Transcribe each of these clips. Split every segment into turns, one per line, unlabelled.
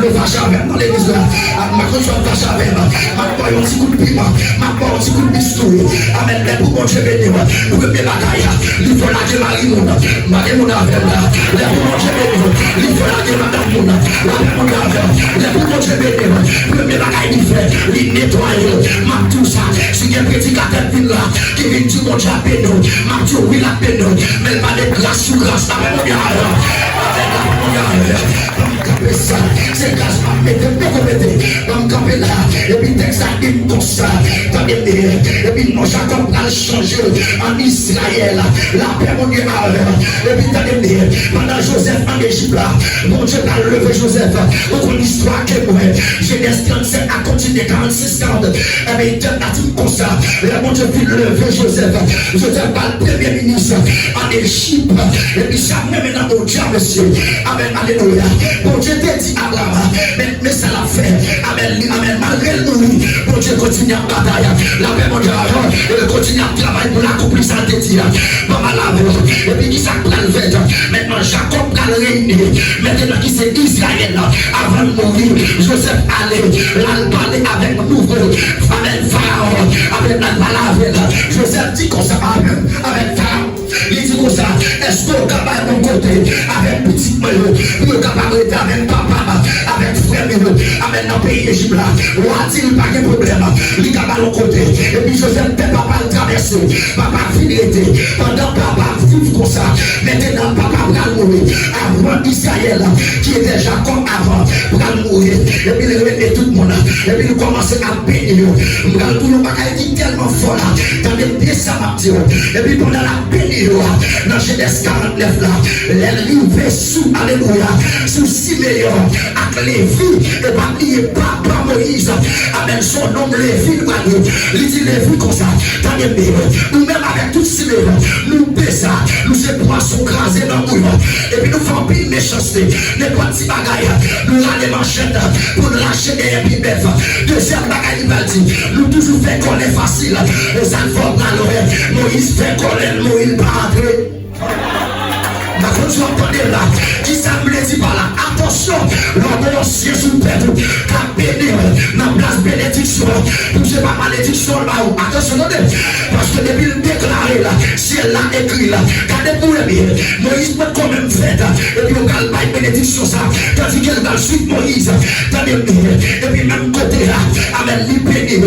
le vache avec dans l'église là. Ma conscience vache avec ma boy un petit coup de piment, ma boy un petit coup de bistou. Amen, mais pour mon Dieu béni, pour que mes bagailles, il faut la que Marie-Mouna avec là. Les pour mon Dieu béni, il faut la que Madame Mouna, les pour mon Dieu béni, pour que mes bagailles, il fait, il nettoie, ma tout ça, si il y a un prédicateur là, qui vient du mon Dieu à peine, ma tout, oui la peine, mais il va de grâce sur grâce, avec mon gars, c'est grâce à mettre, camper là, et puis texte à une comme ça, et puis mon Jacob a changé en Israël, la paix mon Dieu, et puis pendant Joseph en Égypte là, mon Dieu a levé Joseph, pour une histoire que moi, Genèse 37 a continué 46 ans, et puis Dieu a dit comme ça, mon Dieu a levé Joseph va le premier ministre en Égypte, et puis ça même dans mon Dieu, monsieur, amen, alléluia, mon Dieu t'a dit Abraham, mais ça l'a fait, amen, amen, malgré le mourir, mon Dieu continue à bataille, la paix mon Dieu, et continue à travailler pour l'accomplir ça te dit, maman la et puis qui ça prend le fait, maintenant Jacob prend le régner, maintenant qui c'est Israël, avant de mourir, Joseph allait, là parler avec nouveau, amen, Pharaon, avec la parole, Joseph dit qu'on s'en va avec Pharaon. Il dit comme ça, est-ce que vous êtes capable de mon côté, avec petit moi, vous êtes capable d'être avec papa, avec frère, avec dans le pays Égypte là, ou a-t-il pas de problème, il est capable de mon côté, et puis Joseph ne peut pas le traverser, papa finit pendant papa vit comme ça, maintenant papa va mourir, avant Israël qui était Jacob avant, va mourir, et puis il remet tout le monde, et puis il commence à bénir, il va tout le monde qui est tellement fort là, dans les pieds ça va dire, et puis pendant la bénir, dans Genèse 49 là, les arrivés sous, alléluia, sous Siméon, avec Lévi, et pas lié papa Moïse, avec son nom Lévi, il dit Lévi comme ça, nous même avec tout Siméon, nous baissons, nous c'est poisson crasé dans le mouillon, et puis nous faisons pile méchanceté, les petits bagailles, nous allons manchettes pour nous lâcher des pibèves, deuxième bagaille, il va dire, nous toujours fait qu'on est facile, les enfants dans l'oreille, Moïse fait qu'on est, Moïse pas entrer. Ma tu entendez là, qui ça me dit par là, attention, l'homme sous le père, qu'à bénir, dans la place bénédiction, pour ne pas malédiction, attention, parce que depuis le déclaré là, si elle l'a écrit là, regardez pour le bien, Moïse peut quand même faire, et puis on garde pas une bénédiction ça, tandis qu'elle va suivre Moïse, et puis même côté là, avec les bénir,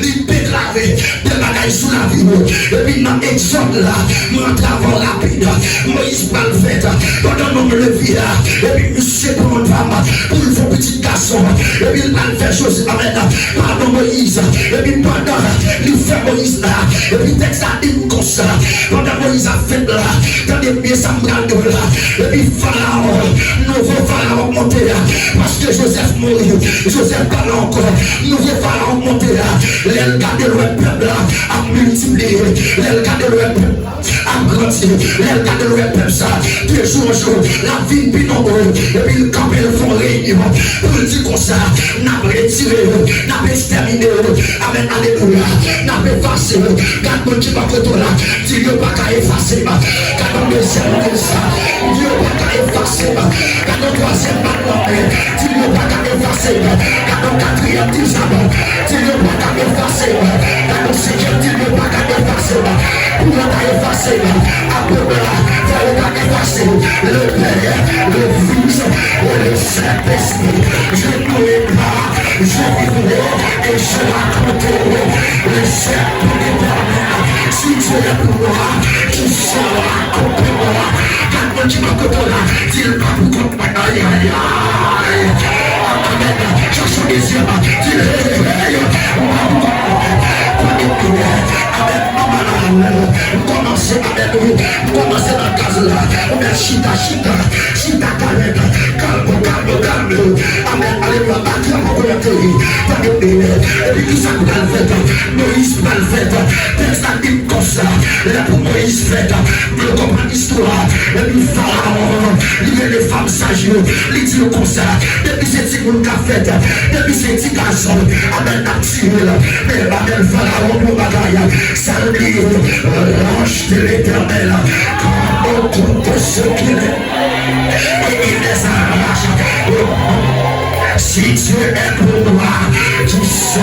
les déclarer, des bagailles sous la vie, et puis dans l'exemple là, nous en travaux rapide, Moïse va le faire, pendant nous le vie là, et puis monsieur pour une femme, pour le petit garçon, et puis il va le faire chose, amen, pardon Moïse, et puis pendant, il fait Moïse là, et puis texte a dit comme ça, pendant Moïse a fait là, dans les pieds ça me garde là, et puis Pharaon, nouveau Pharaon monté là, parce que Joseph mourit, Joseph parle encore, nouveau Pharaon monté là, l'aile garde le peuple là, a multiplié, l'aile garde le peuple a grandi, l'aile garde le peuple ça, de jour en jour, la vie est nombreuse, et puis le camp et le fond réunion, pour le dire comme ça, n'a pas retiré, n'a pas exterminé, amen, alléluia, n'a pas effacé, quand mon Dieu va pour toi là, Dieu n'a pas qu'à effacer, quand on me sert de ça, Dieu n'a pas qu'à effacer, quand on troisième maintenant, Dieu n'a pas qu'à effacer, quand on quatrième dixième, Dieu n'a pas qu'à effacer, quand on cinquième, Dieu n'a pas qu'à effacer, pour n'a pas effacer, après là, il n'a pas effacer, le Père, le Fils et le Saint-Esprit, je ne pourrai pas, je vivrai et je raconterai le serpent d'éternel. Si tu es pour moi, tu seras contre moi. Quand tu m'as contre là, dis-le pas pour contre moi. Aïe, aïe, aïe. Amen. Cherche les yeux, dis-le, aïe. Commencez avec nous, commencez dans la case là, on chita, calme, amen, alléluia, et puis qui ça va le faire, Moïse va le faire, texte a dit comme ça, là pour Moïse fait, le comprendre l'histoire, et puis Pharaon, il y a les femmes sages, il dit comme ça, depuis c'est petit monde qui a fait, depuis c'est petit garçon, amen, a tiré là, mais amen, Pharaon, mon bagaille, ça le dit, l'ange de l'éternel, quand on compte ce qu'il est, et il les arrache, Si tu es pour moi, tu seras.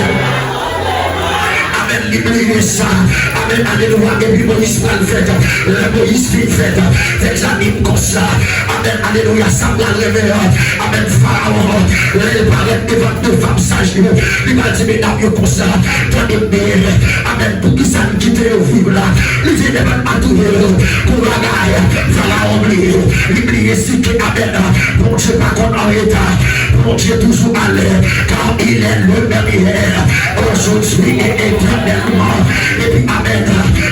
Amen, l'Église ça. Amen, alléluia. Et puis Moïse va le faire. Le Moïse fait fait. T'examine comme ça. Amen, alléluia. Ça va le réveiller. Amen, Pharaon. Il paraît devant deux femmes sages. Il va dire, mesdames, comme ça. Amen, pour qui ça nous quitte au vivre là. Il dit, ne va pas tout pour la gaille. Pharaon oublie. L'Église c'est que, amen, mon Dieu pas qu'on en état. Mon Dieu toujours à l'air. Car il est le même hier. Aujourd'hui et éternellement. Et puis amen.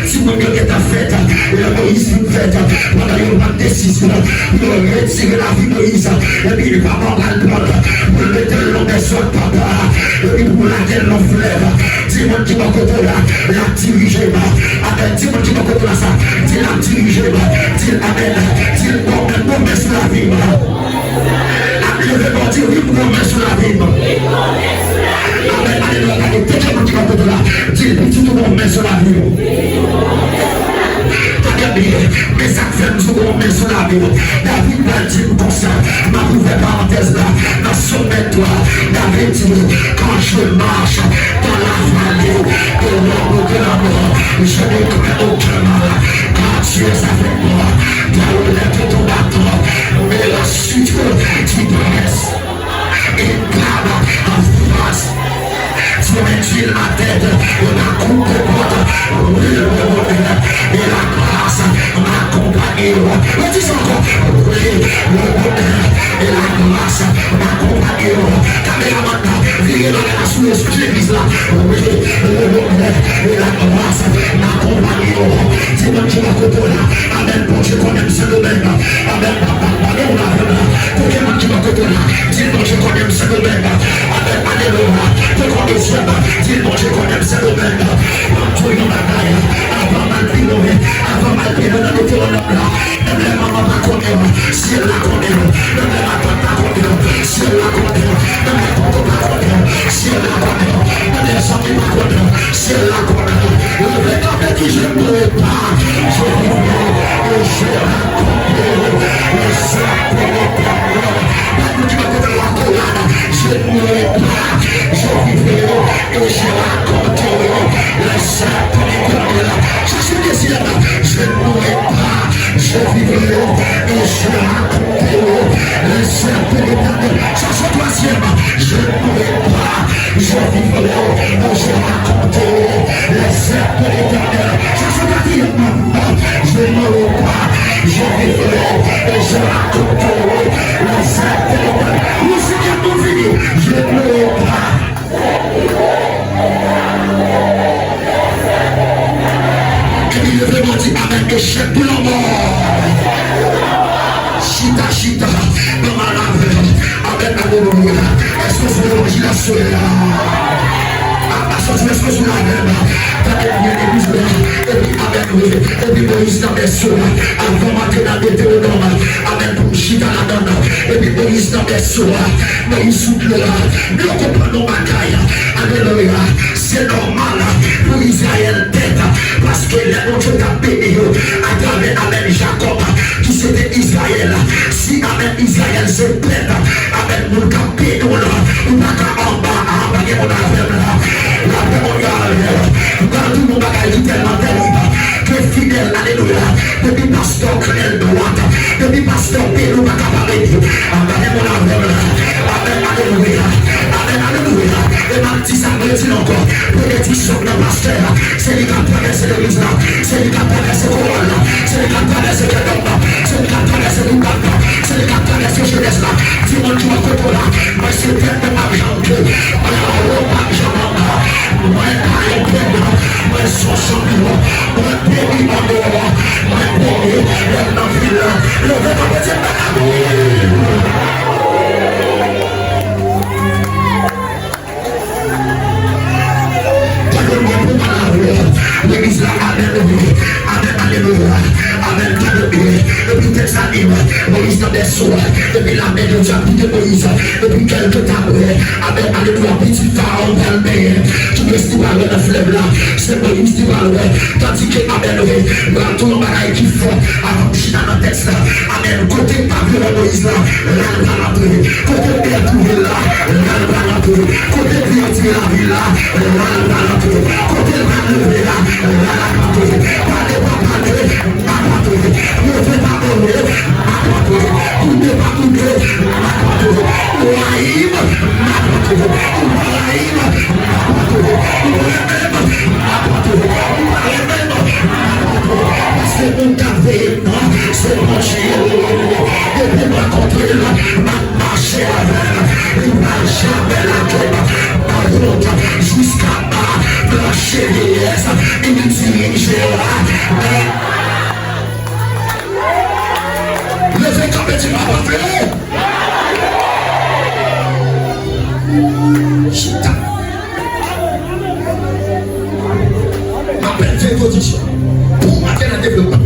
Si mon Dieu est à fête, le Moïse une fête, pendant une bonne décision, il retire la vie de Moïse, et puis il va prendre le bord, pour le mettre le long des sols, papa, et puis pour la terre l'en fleuve. Dis-moi qui va côté là, la diriger, amen. Dis-moi qui va côté là, ça, dis la diriger, dis amen, dis le bon met sur la vie. Amen, le bon dire, oui, bon met sur la vie. Amen, alléluia, quelqu'un qui va côté là, dis le petit tout bon met sur la vie. Mais ça fait nous qu'on met sur la vie. David m'a dit comme ça, ma nouvelle parenthèse là, dans son toi, David dit, quand je marche dans la vallée de l'ombre de la mort, je ne crains aucun mal, car tu es avec moi, dans le lait de ton bâton, mais la suite tu dresses et garde en face. Tu mets la tête, la coupe de porte, et la grâce m'accompagne. Dis encore, le bonheur et la grâce m'accompagne. Caméraman, viens dans la souche de l'église là. Le bonheur et la grâce m'accompagne. Dis-moi qui va côté là. Amen, bon Dieu, qu'on aime ce domaine. Amen, alléluia. Pokémon qui va côté là. Dis-moi Dieu, qu'on aime ce domaine. Amen, alléluia. Dis-moi Dieu, qu'on aime ce domaine. Tout le monde avant mal pilonné, avant mal pilonné dans le Deutéronome là. Même les mamans pas connaître, si elle la connaît, même les mamans pas connaître, si elle la connaît, même les papas pas connaître, si elle la connaît, même les amis pas connaître, si elle la connaît. Le vrai homme qui je ne pourrais pas, je vivrai et je raconterai le serpent de ta mort. Maintenant tu vas te la colère, je ne pourrais pas, je vivrai et je raconterai le serpent de ta mort. Je suis décidé, je ne pourrais pas, je vivrai et je raconterai le serpent de ta mort. Ça c'est troisième, je ne pourrais pas, je vivrai et je raconterai le serpent de ta mort. Ça c'est quatrième, je ne pourrais pas, je vivrai et je raconterai le serpent de ta mort. Le Seigneur nous dit, je ne pourrais pas. Il est vraiment dit amen, échec pour la mort. Chita, dans ma lave. Amen, alléluia. Est-ce que vous voulez manger la soeur? Est-ce que vous l'avez? Et puis Moïse dans les soeurs. Avant d'entrer dans les Deutéronome. Amen, pour chita la donne. Et puis Moïse dans les soeurs. Moïse souple là. Nous comprenons ma caille. Alléluia. C'est normal pour Israël tête. Parce que les autres ont béni à travers Amen Jacob qui c'était Israël. Si Amen Israël se plaît, Amen nous avons béni ou pas en bas, on a la paix mondiale. Quand tout le monde a dit tellement terrible que fidèle, alléluia. Depuis pasteur Clel droite, depuis pasteur Pélo n'a qu'à parler. Amen, alléluia. Amen, alléluia. Et ma petite ça me dit encore, bénédiction de pasteur, c'est lui qui a traversé l'église là, c'est lui qui a traversé Corona, c'est lui qui a traversé Kedonda, c'est lui qui a traversé Luganda, c'est lui qui a traversé Jeunesse là. Dis-moi tu vas côté là, moi c'est bien de ma jambe, moi la jambe, moi la jambe, moi son champion, moi béni en dehors, moi béni dans la ville, le vêtement de Dieu. L'église là, alléluia, amen, et puis tes animes, Moïse dans des soins, et puis la main de Dieu de Moïse, et puis quelques temps, amen, alléluia, petit pharaon calmé, qui reste dans le fleuve là, c'est Moïse qui va le tandis que, amen, tout le monde qui font, avant que je suis dans le texte là, amen, côté pas de Moïse là, là, côté bien trouvé là, C'est mon café, c'est mon chien. Et puis ma contre ma marché avec, il m'a jamais la par l'autre, jusqu'à la chérie, il dirige levez quand tu m'as pas fait. Chita. Ma belle position. Pour mater le développement.